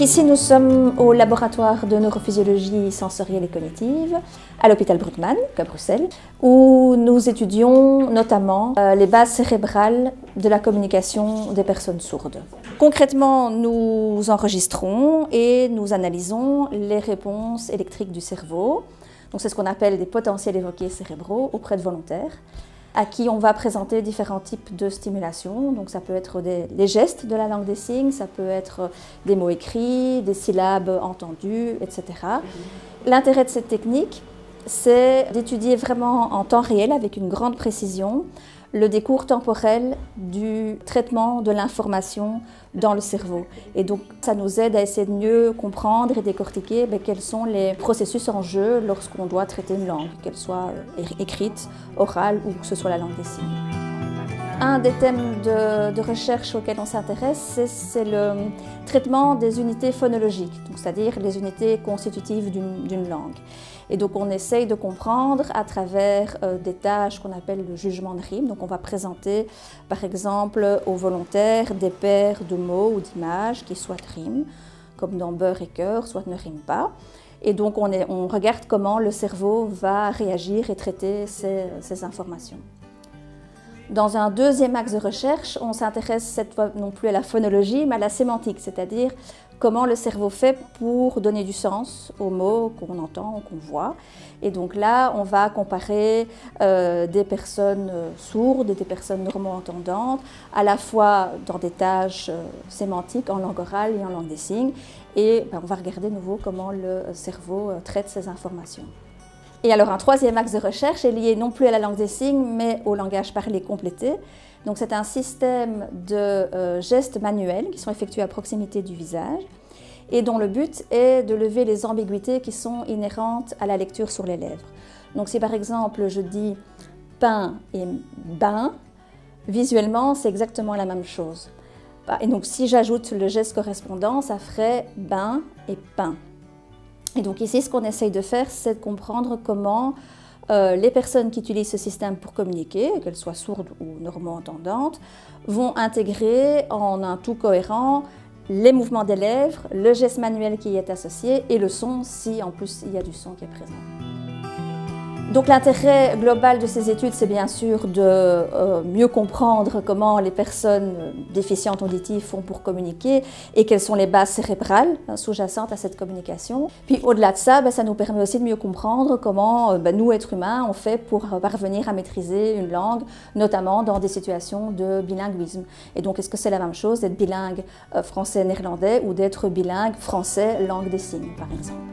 Ici, nous sommes au laboratoire de neurophysiologie sensorielle et cognitive à l'hôpital Brugman, à Bruxelles, où nous étudions notamment les bases cérébrales de la communication des personnes sourdes. Concrètement, nous enregistrons et nous analysons les réponses électriques du cerveau. Donc, c'est ce qu'on appelle des potentiels évoqués cérébraux auprès de volontaires, à qui on va présenter différents types de stimulation. Donc ça peut être les gestes de la langue des signes, ça peut être des mots écrits, des syllabes entendues, etc. L'intérêt de cette technique, c'est d'étudier vraiment en temps réel, avec une grande précision, le décours temporel du traitement de l'information dans le cerveau. Et donc, ça nous aide à essayer de mieux comprendre et décortiquer quels sont les processus en jeu lorsqu'on doit traiter une langue, qu'elle soit écrite, orale ou que ce soit la langue des signes. Un des thèmes de recherche auxquels on s'intéresse, c'est le traitement des unités phonologiques, c'est-à-dire les unités constitutives d'une langue. Et donc on essaye de comprendre à travers des tâches qu'on appelle le jugement de rime. Donc on va présenter par exemple aux volontaires des paires de mots ou d'images qui soit riment, comme dans beurre et cœur, soit ne riment pas. Et donc on regarde comment le cerveau va réagir et traiter ces informations. Dans un deuxième axe de recherche, on s'intéresse cette fois non plus à la phonologie, mais à la sémantique, c'est-à-dire comment le cerveau fait pour donner du sens aux mots qu'on entend ou qu'on voit. Et donc là, on va comparer des personnes sourdes et des personnes normo-entendantes, à la fois dans des tâches sémantiques, en langue orale et en langue des signes. Et on va regarder de nouveau comment le cerveau traite ces informations. Et alors un troisième axe de recherche est lié non plus à la langue des signes, mais au langage parlé complété. Donc c'est un système de gestes manuels qui sont effectués à proximité du visage et dont le but est de lever les ambiguïtés qui sont inhérentes à la lecture sur les lèvres. Donc si par exemple je dis pain et bain, visuellement c'est exactement la même chose. Et donc si j'ajoute le geste correspondant, ça ferait bain et pain. Et donc ici, ce qu'on essaye de faire, c'est de comprendre comment les personnes qui utilisent ce système pour communiquer, qu'elles soient sourdes ou normo-entendantes, vont intégrer en un tout cohérent les mouvements des lèvres, le geste manuel qui y est associé et le son, si en plus il y a du son qui est présent. Donc l'intérêt global de ces études, c'est bien sûr de mieux comprendre comment les personnes déficientes auditives font pour communiquer et quelles sont les bases cérébrales sous-jacentes à cette communication. Puis au-delà de ça, ça nous permet aussi de mieux comprendre comment nous, êtres humains, on fait pour parvenir à maîtriser une langue, notamment dans des situations de bilinguisme. Et donc est-ce que c'est la même chose d'être bilingue français-néerlandais ou d'être bilingue français-langue des signes, par exemple.